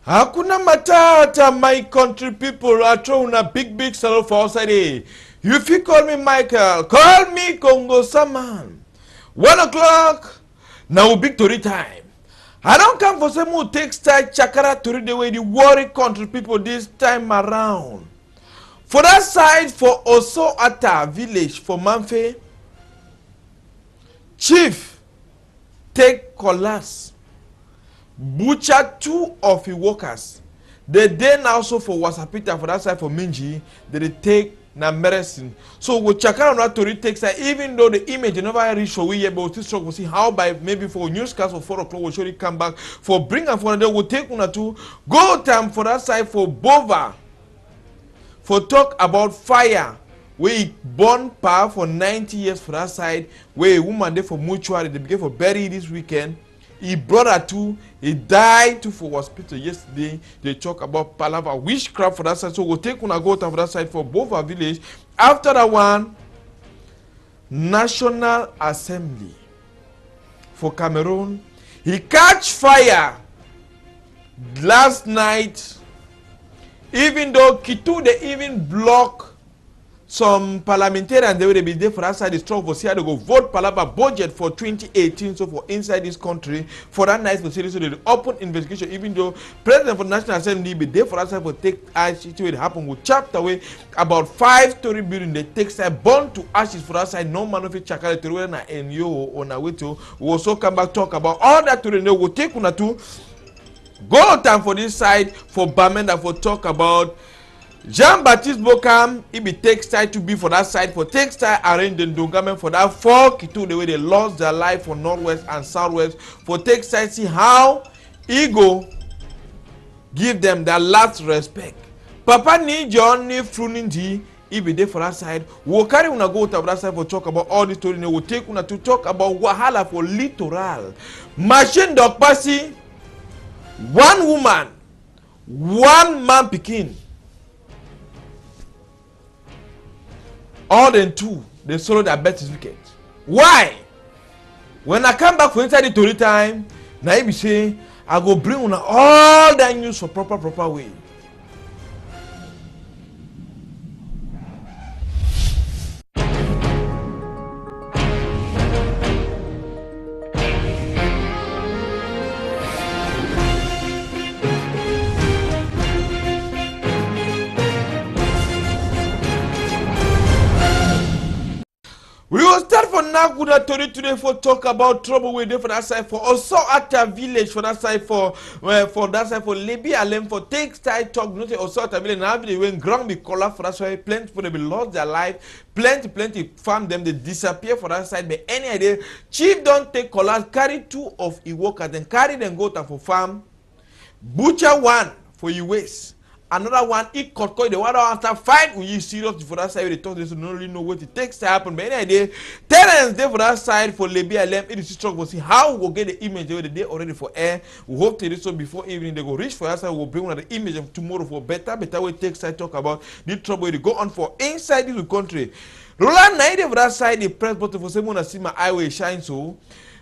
Hakuna matata, my country people are throwing a big salute for outside. You if you call me Michael, call me Congo Saman. 1 o'clock, now big story time. I don't come for someone who takes time chakara to read the way the worry country people this time around. For that side, for Oso Ata village, for Manfe, chief take collapse. Butcher 2 of his workers. They then also for Wasapita for that side for Minji, they take na medicine. So we check out that to take side, even though the image never reach for we yet, but we still struggle to see how by maybe for newscast for 4 o'clock we'll surely come back for bring and for them we'll take one or two. Go time for that side for Bova. For talk about fire. We born power for 90 years for that side. Where a woman there for mortuary, they began for bury this weekend. He brother too, he died too for hospital yesterday. They talk about palava witchcraft for that side. So we'll take one go for that side for both our village. After that one, National Assembly for Cameroon. He catch fire last night. Even though Kitu they even block some parliamentarians, they will be there for that side. The strong for see how they go vote palava budget for 2018. So for inside this country, for that nice facility, so they open investigation. Even though President for the National Assembly be there for that side for take action, it happen with chapter way about 5-story building. They take side burn to ashes for that side. No man of it chakale to na NU on a way to. We also come back talk about all that to the will take una to go time for this side for Bamenda for talk about. Jean-Baptiste Bokam, he be textile to be for that side, for textile arrange the Ndongame for that 4 Kitu, the way they lost their life for Northwest and Southwest, for textile, see how he go give them their last respect. Papa ni John ni Fruninji, he be there for that side. We'll carry una go to that side for talk about all this story. We'll take una to talk about Wahala for littoral. Machine dog passy, 1 woman, 1 man picking. All them 2, they solo their bet is wicked. Why? When I come back for inside the story time, now you be say, I go bring on all that news for proper way. We will start for Naguda today for talk about trouble we do for that side for also at a village for that side for that side for Libby Alem for take side talk not also at a village now they when ground be color for that side plenty people they be lost their life plenty farm them they disappear for that side but any idea chief don't take colors carry 2 of his workers then carry them go to for farm butcher 1 for your waste. Another one, he cut the water after fight. We use serious for that side. They talk this, don't really know what it takes to happen. But any idea, tenants there for that side for Libya LM. It is strong. We'll see how we'll get the image the day already for air. We hope to do so before evening. They go reach for that side. We'll bring one of the image of tomorrow for better way take side talk about the trouble they go on for inside this country. Roland Naide for that side, the press button for someone to see my highway shine so.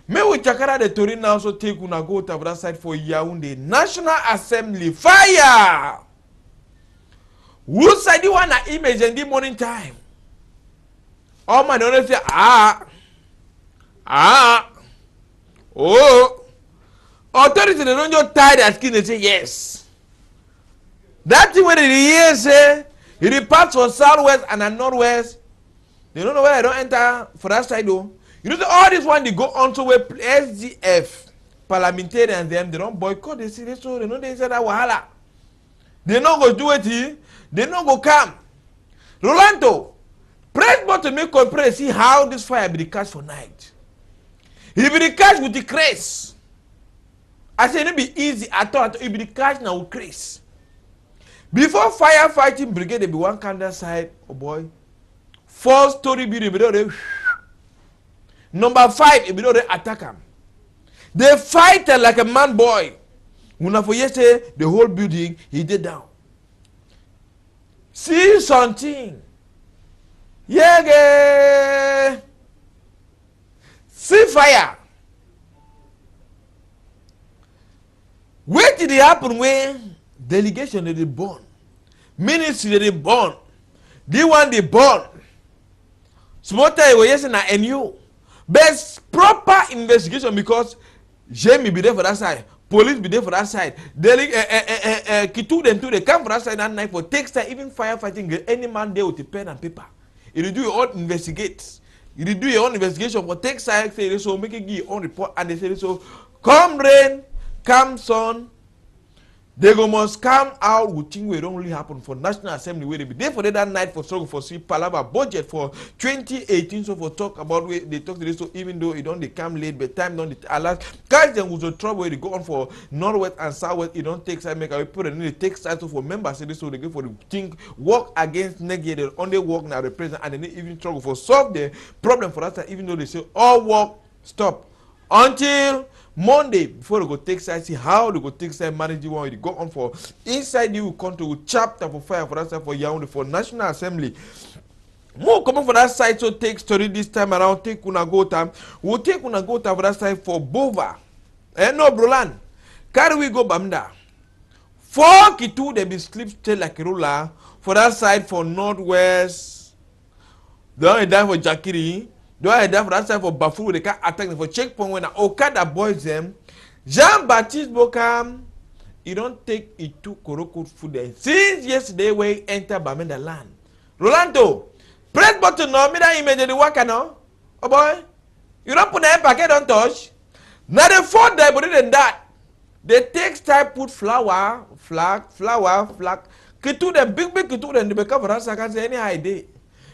May we chakara the Torin now so take una go to that side for Yaoundé National Assembly fire. Who said you want an image in the morning time? Oh man, don't say oh. Authorities they don't just tie their skin and say yes. That thing when the years say it departs for southwest and the northwest. They don't know where I don't enter for that side though. You know all this one they go on to where SDF parliamentarians them they don't boycott they see this so they know they say that wahala. They not go do it here. They not go come. Rolando, press button make compare see how this fire be the catch for night. It be the catch with the craze. I say it be easy at all. It be the catch now with craze. Before firefighting brigade, they be one candle side. Oh boy, 4-story building. Be there. Number 5, it be there attack them. They fight like a man boy. When for yesterday, the whole building he did down. See something. Yeah. See fire. Where did it happen when delegation they born, ministry they born, the one they born. Small time we yes na NU. Best proper investigation because Jamie be there for that side, police be there for that side. Kitu them too they come for that side that night for takes time even firefighting. Any man there with a pen and paper. You do your own investigate. You do your own investigation for take side say so make it your own report and they say so. Come rain, come sun. They go must come out with things wey don't really happen for National Assembly where they be there for that night for struggle for see Palava budget for 2018 so for talk about where they talk to this so even though it don't they come late but time don't allow guys them was a trouble where they go on for northwest and southwest it don't take side make a put and they take side so for members say this so they go for the thing work against negative they only work now the president and they even struggle for solve the problem for that side even though they say all work stop until Monday before they go take side see how they go take side manage the one they go on for inside you country with chapter for fire for that side for Yaoundé for National Assembly. More coming for that side so take story this time around take una go time we'll take una go time for that side for Bova. No Broland carry we go Bamda 4 Kitu they be sleep still like a ruler for that side for northwest. They only die for Jakiri. Do I have that side for Bafu? They can't attack them for checkpoint when Okada boys them. Jean-Baptiste Bokam, you don't take it to Koroko food there. Since yesterday we enter Bamenda land. Rolando, press button no, me that image the worker no. Oh boy, you don't put the packet on touch. Now the 4th day, but than that, they take time put flour, flag. Kitu them big kitu them they become for us. I can say any idea.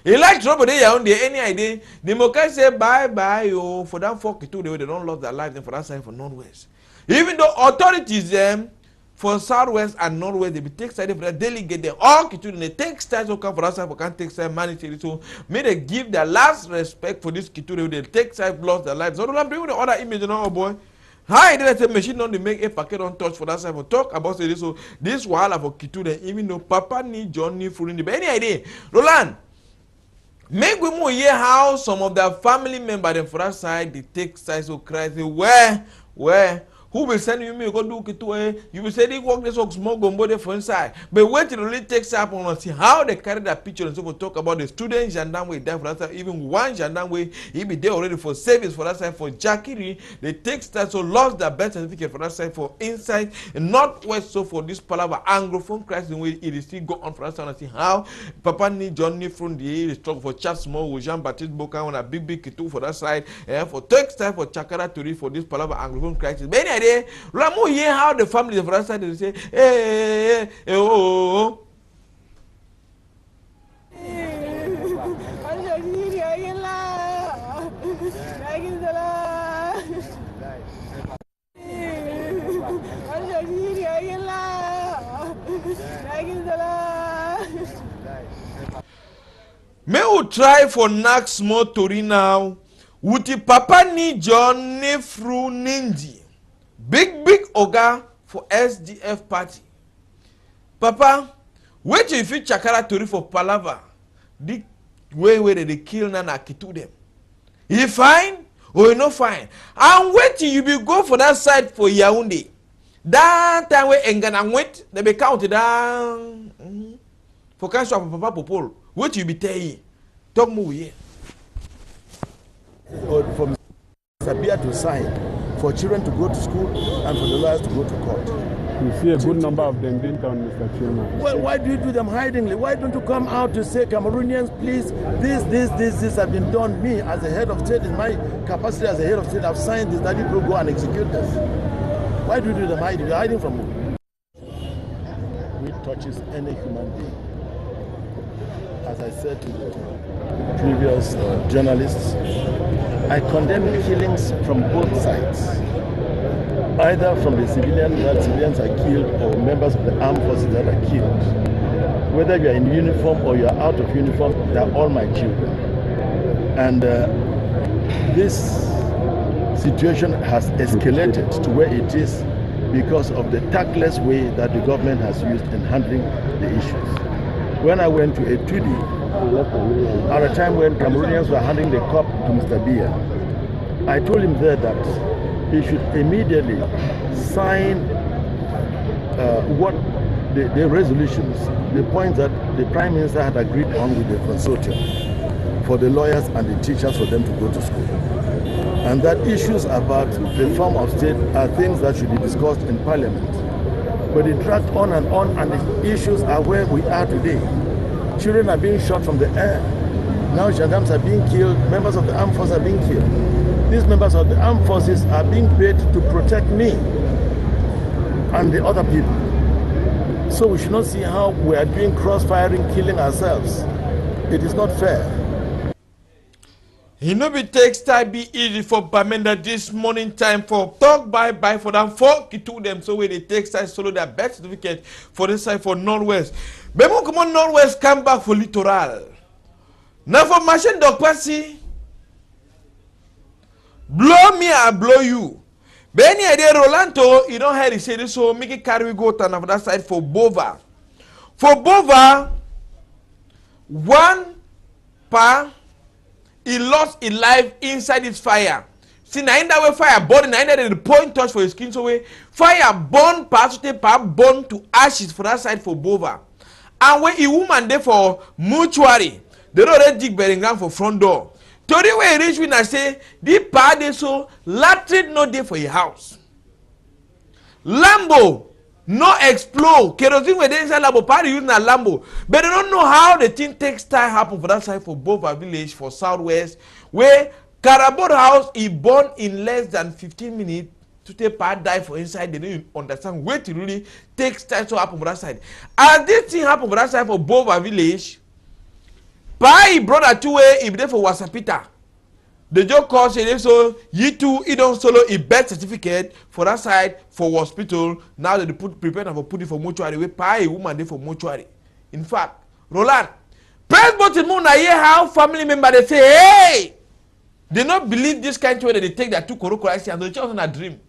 He like trouble there on there any idea. The Mokai say bye yo for that 4 Kitu they don't lose their lives for that side for northwest. Even though authorities them for southwest and northwest they be take side for that delegate them all Kitu they take side so come for that side for can't take side manage so may they give their last respect for this Kitu they take side lost their lives. So I'm bringing the other image now, oh boy. How did I say machine on the make a packet on touch for that side for talk about say this so this while for Kitu then even though Papa need John need food in the any idea. Roland. Make we more hear how some of their family members them for that side they take sides of Christ. Where? Who will send you me go do Kitu? You will say they work this work small gumbo there for inside. But wait till really takes up on see how they carry that picture and so for talk about the student gendarme way there for that side. Even one gendarme way he be there already for service for that side for Jakiri. They take side so lost their birth certificate for that side for inside and northwest so for this Palava Anglophone Christ in way it is still go on for that side and see how Papa need Johnny from the struggle for chat small with Jean-Baptiste Bokan on a big Kitu for that side and for take side for Chakara to read for this Palava Anglophone Christ. Many Ramu hear how the family of that side they say, oh. May we try for next more Tori now. Wuti Papa ni John Nefru Ninji. Big Oga for SDF party. Papa, wait till you feel Chakara Tori for Palava. The way they kill Nana Kitu them. He fine or he no fine. And wait till you be go for that side for Yaoundé. That time we Engana wait, they be counted down. For cancer of Papa Popol. Wait till you be telling. Talk more here. From Sabia to sign. For children to go to school and for the lawyers to go to court. You see a good number of them being done, Mr. Chairman. Well, why do you do them hidingly? Why don't you come out to say, Cameroonians, please, this have been done. Me, as a head of state, in my capacity as a head of state, I've signed this, that you go and execute this. Why do you do them hiding? You're hiding from who? Which touches any human being. As I said to the previous journalists, I condemn killings from both sides, either from the civilians, that civilians are killed, or members of the armed forces that are killed. Whether you are in uniform or you are out of uniform, they are all my children. And this situation has escalated to where it is because of the tactless way that the government has used in handling the issues. When I went to Etudi, at a time when Cameroonians were handing the cup to Mr. Biya, I told him there that he should immediately sign what the resolutions, the points that the Prime Minister had agreed on with the consortium for the lawyers and the teachers for them to go to school. And that issues about reform of state are things that should be discussed in Parliament. But it dragged on, and the issues are where we are today. Children are being shot from the air. Now gendarmes are being killed, members of the armed forces are being killed. These members of the armed forces are being paid to protect me and the other people. So we should not see how we are doing cross-firing, killing ourselves. It is not fair. He no be takes time be easy for Bamenda this morning time for talk bye for them for to them so when they take side solo their birth certificate for this side for Northwest. Bemo come on Northwest come back for littoral. Now for machine dog passy. Blow me I blow you. Benny idea Rolando, you don't hear he say this so make it carry go to another side for Bova. For Bova, one pa he lost his life inside his fire. See, now in that way fire burn, now in that the point touch for his skin so way fire burn part to burn to ashes for that side for Bova. And when a woman there for mortuary, they don't already dig burying ground for front door. To the way reach when I say the part they so latrine no day for your house. Lambo no explode. Kerosene where they inside Lambo party using a Lambo. But they don't know how the thing takes time happen for that side for Bova village for Southwest where Carabot house is born in less than 15 minutes to take part die for inside. They don't understand where to really takes time to happen for that side. As this thing happen for that side for Bova village, by brother two way if they for Wasapita. The joke cause so you two he don't solo a birth certificate for that side for hospital. Now they prepare for put it for mortuary. We pay a woman there for mortuary. In fact, Roland, press button moon I hear how family member they say, hey, they not believe this kind of way that they take their two correct and they just on a dream.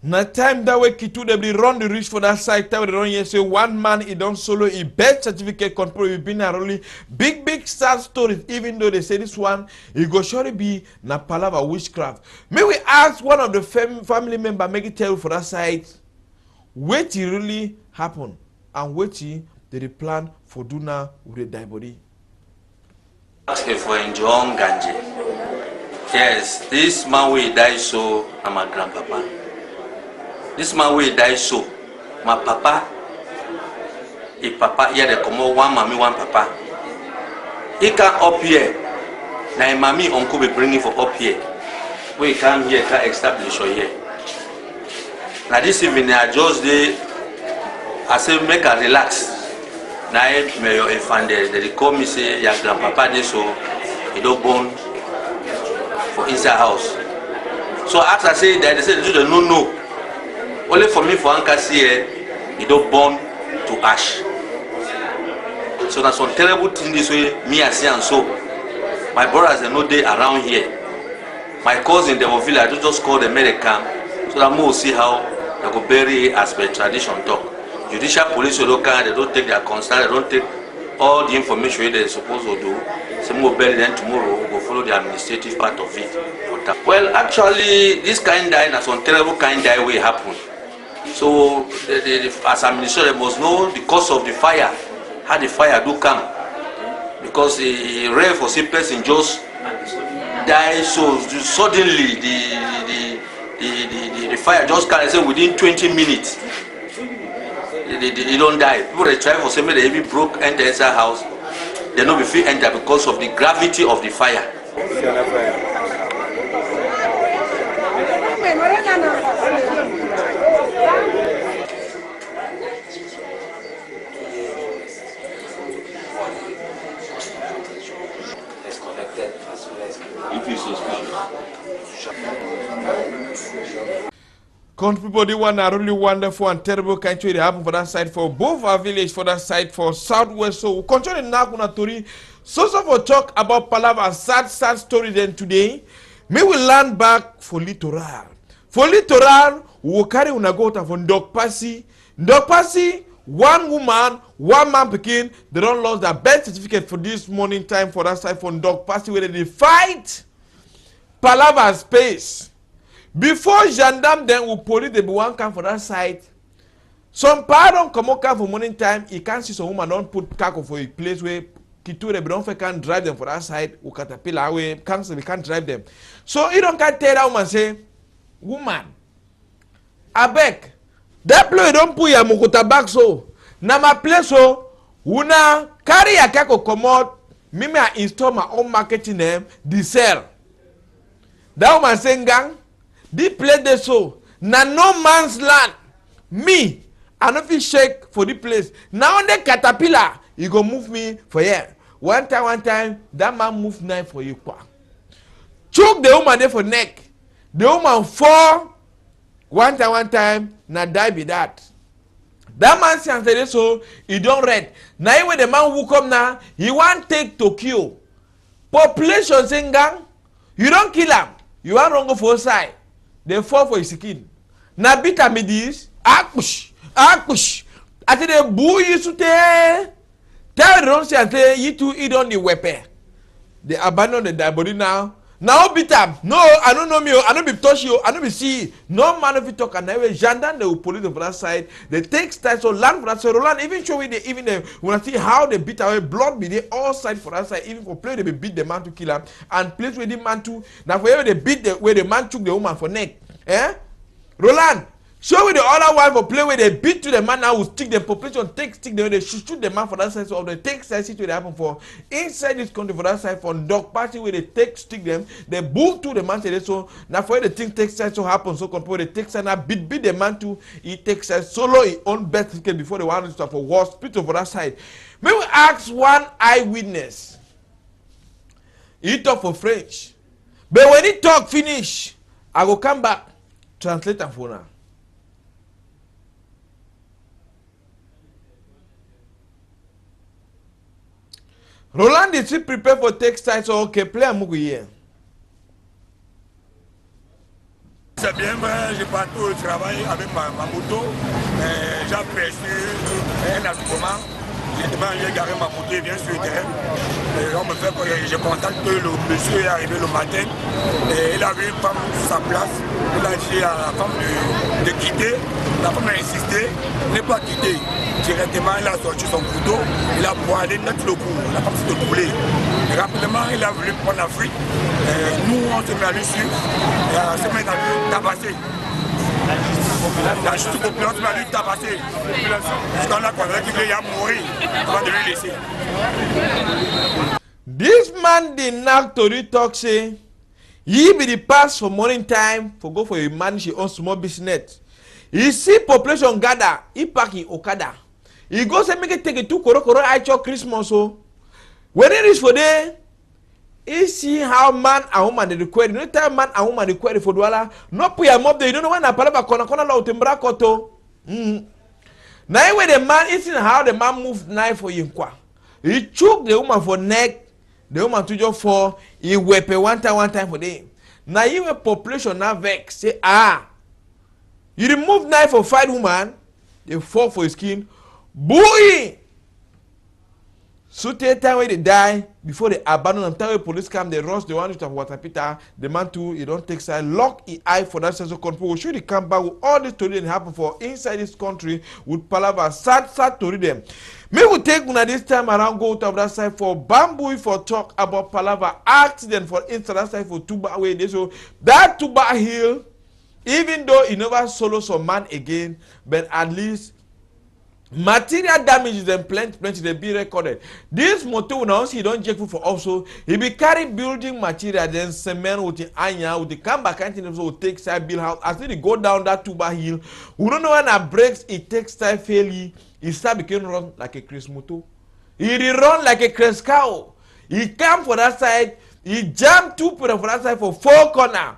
Na time that way Kitu they run the reach for that side. That way they run here say one man he don't solo a birth certificate control. We've been a really big sad stories. Even though they say this one it go surely be na palava witchcraft. May we ask one of the family member make it tell for that side what it really happen and what they plan for do now with the die body. If we enjoy Ganje, yes, this man will die so I'm a grandpapa. This man will die so. My papa, a papa here they come one mommy, one papa. He can up here. Now mommy uncle will bring him for up here. We come here can establish here. Now this evening I just I say make her relax. Now may your offender they call me say your grandpapa this so he don't born for inside house. So after I say that they say they do the no. Only for me for Ankasi here, he don't burn to ash. So that's one terrible thing this way, me I see and so. My brothers are no day around here. My cousin they will feel I just call the medical so that more see how they go bury as per tradition talk. Judicial police don't they don't take their concern, they don't take all the information they're supposed to do. Some will bury them tomorrow, go follow the administrative part of it. Well, actually, this kind die, that's one terrible kind die will happen. So, as administrator, they must know the cause of the fire, how the fire do come. Because a rare for some person just die so suddenly the fire just can say within 20 minutes. They don't die. People they try for somebody they even broke enter inside house. They know if you enter because of the gravity of the fire. Country people, they want a really wonderful and terrible country. They happen for that side, for both our village, for that side, for southwest. So, control now, kuna tori. So for talk about Palava, sad story then today. May we land back for littoral. For littoral, we will carry unagota from Dog Passy. Dog Passy, one woman, one man picking. They don't lose their birth certificate for this morning time for that side from Dog Passy where they fight Palava space. Before gendarme then will police the one come for that side. Some pardon come out for morning time. You can't see some woman don't put caco for a place where Kiture don't can drive them for that side. Or caterpillar way cancel we can't drive them. So you don't can tell that woman say, woman, I beg. That place don't put your mokota back so. Na my place so una carry a caco come out. Me I install my own marketing name. The sell. That woman saying gang. This place they so na no man's land. Me, I no fit shake for the place. Now the caterpillar, you go move me for here. One time, that man move knife for you. Choke the woman there for neck. The woman fall. One time, na die be that. That man say so he don't read. Now when the man who come now, he want take Tokyo. Population saying gang, you don't kill him. You want wrong for side. They fall for his skin. Na bita me this. Akush. I say the boo you to tell don't say you two eat on the weapon. They abandon the dead body now. Now beat up. No, I don't know me. I don't be touch you. I don't be see. No man of you talk and anyway. Gendarme they will police for that side. They take style so land for that side. Roland even show me even they wanna see how they beat away blood be there all side for that side. Even for play they be beat the man to kill him and place where the man to now for they beat the where the man took the woman for neck. Eh? Roland, show me the other one for play where they beat to the man now will stick the population take stick the way they shoot the man for that side so they take side situation they happen for inside this country for that side for Dog Party where they take stick them they boot to the man say so now for the thing take side so happen so compare they take side now beat the man to he takes side solo his own birth certificate before the one to start for war hospital for that side. May we ask one eyewitness. He talk for French, but when he talk finish, I go come back translate and for now. Roland is still prepared for text side, so okay, play a movie here. C'est bien vrai, j'ai pas tout le travail avec ma moto. J'ai aperçu un attroupement. J'ai garé ma moto et bien sur le terrain. On me fait que je contacte le monsieur est arrivé le matin. Et il avait une femme sur sa place. Il a dit à la femme de quitter. La femme a insisté, n'est pas quitter. Directement, il a sorti son couteau. Il a poilé net le cou. La femme s'est découlée. Rapidement, il a voulu prendre la fuite. Nous, on se met à lui suivre. On se met à lui tabasser. La justice populaire se met à lui tabasser. Jusqu'à là, qu'il a mouru avant de lui laisser. This man did not to talk say, he be the pass for morning time for go for a man she own small business. He see population gather, he pack in Okada. He go say make it take it to Koro I chop Christmas so. When it is for there, he see how man and woman they require. No time man and woman require for Douala. No put your mob there. You don't know when I palava kona la utembra koto. Now when the man, he see how the man move knife for him kwa. He choke the woman for neck. The woman to just fall. He wepe one time for them. Now you a population now vex say you remove knife for fight woman. They fall for his skin. Boy. So take time when they die before they abandon them. Time when police come, they rush the one to water Peter. The man too, he don't take side. Lock his eye for that sense of control. Should he come back with all this story that happen for inside this country with Palava sad to read them. May we take una this time around go out of that side for bamboo for talk about Palava accident for inside that side for Tuba away. So that Tuba Hill, even though he never solo some man again, but at least material damages and plenty they be recorded. This motor now he don't check for also he be carry building material then cement with the iron with the come back and so take side build house as they go down that Tuba Hill. We don't know when it breaks it takes time fairly. He start became run like a Chris motor. He run like a Chris cow. He come for that side. He jump 2 people for that side for 4 corner.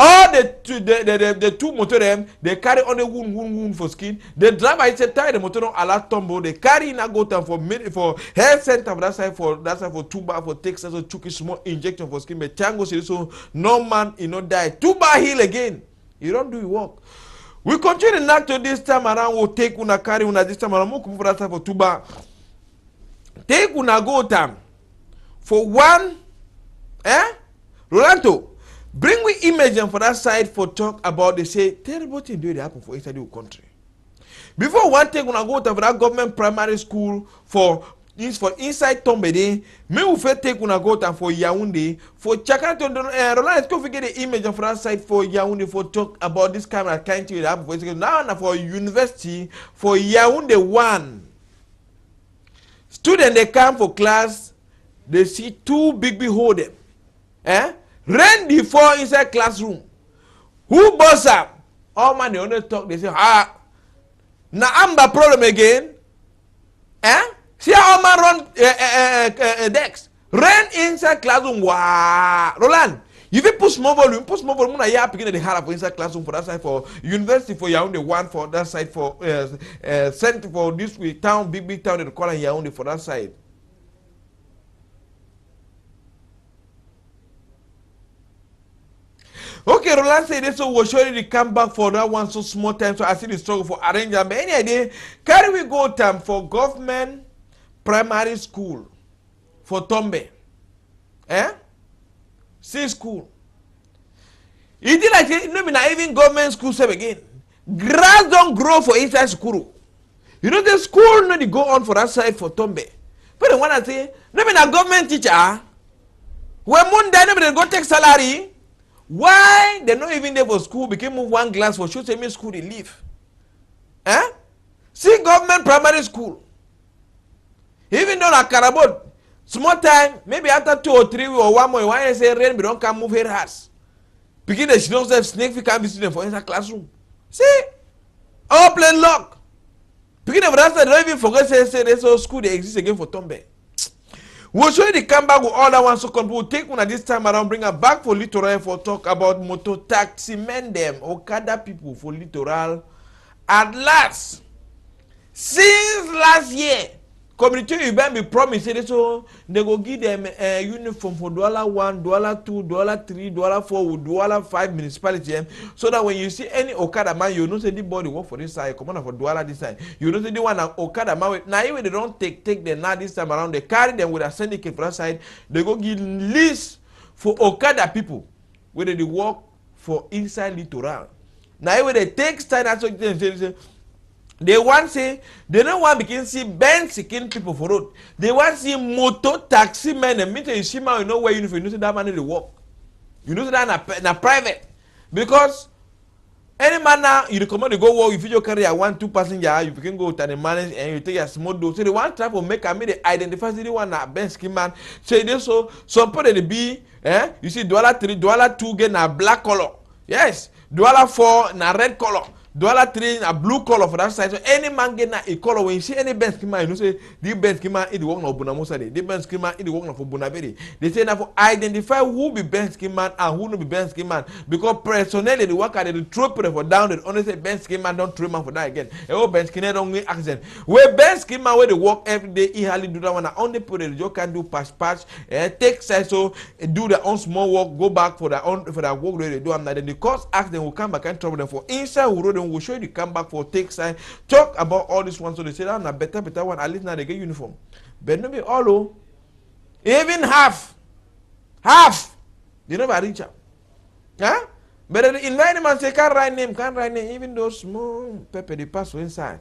All the two motor them, they carry on the wound for skin. The driver is tie the motor on a lot tumble. They carry in a go time for health center for that side for tuba for Texas or chuki small injection for skin. But Tango says so no man die. Tuba heal again. You don't do your work. We continue not to this time around. We'll take una carry una this time around. We'll come for that side for tuba. Take una go time for one. Rolando, bring we image for that side for talk about they say terrible thing do they happen for inside the country. Before one take una go time for that government primary school for inside Tombede, me will take una go time for Yaoundé for Chakato. Roland, go forget the image for that side for Yaoundé for talk about this kind of thing that happen for now for university for Yaoundé 1. Students they come for class, they see two big hold them. Rain before inside classroom. Who boss up? All man they only talk, they say, now I'm the problem again. See how man run decks. Rain inside classroom. Wow. Roland, if you put small volume, I have beginning the hard for inside classroom for that side for university for Yaoundé 1 for that side for center for this week town, big town they call Yaoundé for that side. Okay, Roland said this, so we'll surely come back for that one so small time. So I see the struggle for arrangement. But any idea, can we go time for government primary school for Tombe? See school. It is like no not even government school same again. Grass don't grow for inside school. You know the school no they go on for that side for Tombe. But the one I say, no be a government teacher. When Monday no they go take salary. Why they not even there for school? Became move one glass for show me school they leave. See government primary school. Even though na Carabot, small time, maybe after 2 or 3 or 1 more, why I say rain, we don't come move her house. Begin the she knows that snake we can't visit them for inside classroom. See? All plain lock. Begin the rest, they don't even forget say this whole school they exist again for Tombe. We'll show you the comeback with all that one so we'll take one at this time around, bring her back for Littoral for talk about motor taxi men them, Okada people for Littoral. At last, since last year, community event be promised so they go give them a uniform for $1, $2, $3, $4, with $5 municipality. So that when you see any Okada man, you know say the body work for this side, come on for $1 this side. You know say the one Okada man. Now even they don't take them now this time around, they carry them with a syndicate for that side. They go give list for Okada people where they work for inside Littoral. Now even they take side and so they they want say they don't want begin see Ben seeking people for road. They want see motor taxi men and meet you see man you know where you know that man they work. You know that na private because any man now you recommend to go work if you carry a 1-2 passenger you can go to the manage and you take a small dose. So they want try to make a they identify the one na Ben scheme man. Say this so some people they be you see $3, $2 get na black color. Yes, $4 na red color. $3 a blue color for that side. So any man get a color when you see any bench schema, you know say the bench schema is the work of Bunamosa. The bench schema is the work of Bunaberi. They say now for identify who be bench schema and who no be bench schema because personally the worker they throw people for down. They only say bench schema don't throw man for that again. Oh bench schema don't make accident. Where bench schema where they work every day, he hardly do that one. Only people they just can do patch, take size so do their own small work, go back for their own for their work they do. And then the cost ask them will come back and trouble them for inside who road. We'll show you the comeback for take sign. Talk about all this one. So they say that a better one. At least now they get uniform. But no be all. Even half. They never reach out. But the environment say can't write name. Even those small pepper they pass inside.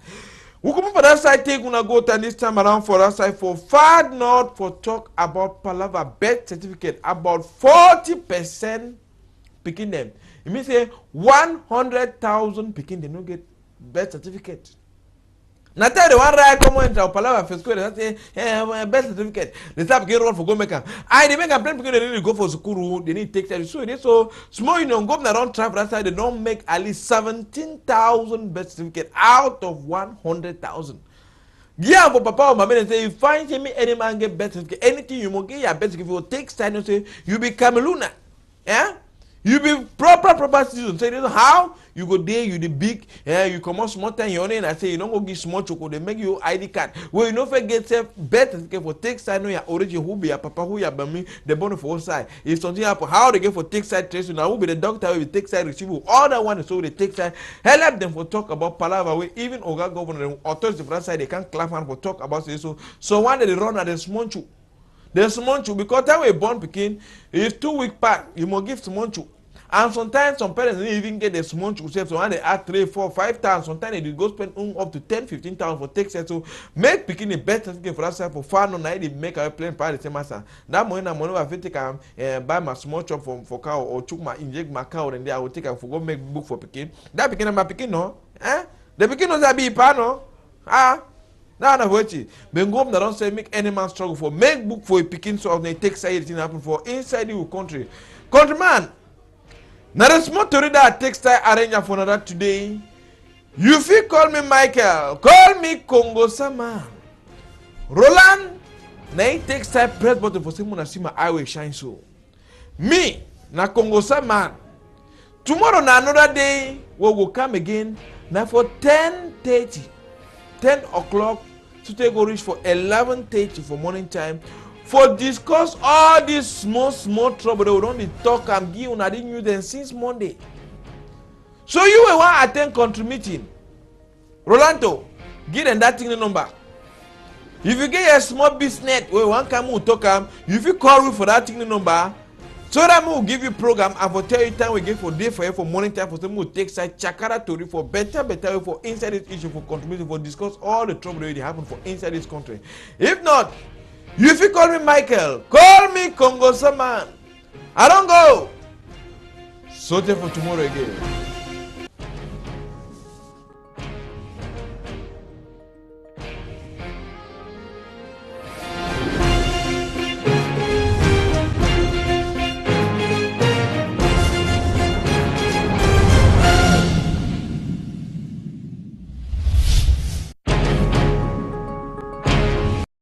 We come for that side. Take una go to this time around for that side for far north for talk about Palava birth certificate about 40% picking them. It means say 100,000 picking they no get birth certificate. Now tell the one right come enter Palava first school they say birth certificate. They start get roll for go make am. They make a plan because they need to go for school. They need to take time. So they so small union government don't travel that side. They don't make at least 17,000 birth certificate out of 100,000. Yeah, for papa or mama they say you find me any man get birth certificate. Anything you must get your birth certificate. Take time. You say you be Cameroonian. You be proper citizen. Say, how you go there, you the big, you come out small time, you only and I say you don't go give small chocolate, they make you ID card. Well, you don't forget self birth certificate for take side, no your origin, who be your papa, who your bami, the bone for side. If something happen, how they get for take side tracing, now who be the doctor will take side receive all that one is so they take side. Help them for talk about palaver way, even Oga governor authority for that side, they can't clap and for talk about it. So one day they run at the small chu. The small chu, because that way born picking is 2 week part, you must give small chu. And sometimes some parents didn't even get the small children. So when they add 3, 4, 5,000, sometimes they go spend up to 10, 15,000 for take set. So make picking a better ticket for that side for far no night. They make a plane part the same as that money I will take buy my small chop for cow or chook my inject my cow and then I will take for go make book for picking. That picking my picking no, the picking knows that be pano, Now na wechi. Bengom that don't say make any man struggle for make book for a picking so they take side it happen for inside the country. Countryman. Now the small story that textile arranger for another today. You feel call me Michael, call me Congo Sama. Roland, na textile press button for someone to see my eye will shine so. Me, na Congo Sama. Tomorrow na another day, we will come again. Now for 10:30, 10 o'clock, to take a reach for 11:30 for morning time. For discuss all this small trouble that we don't talk and give una the news them since Monday. So you will want to attend country meeting. Rolando, give them that thing the number. If you get a small business where you want to talk, if you call me for that thing the number, so that we will give you program and for tell you time we get for day for you for morning time for some will take side chakara to for better way for inside this issue for contributing for discuss all the trouble that happen for inside this country. If not, you if you call me Michael, call me Congo Saman. I don't go. So for tomorrow again.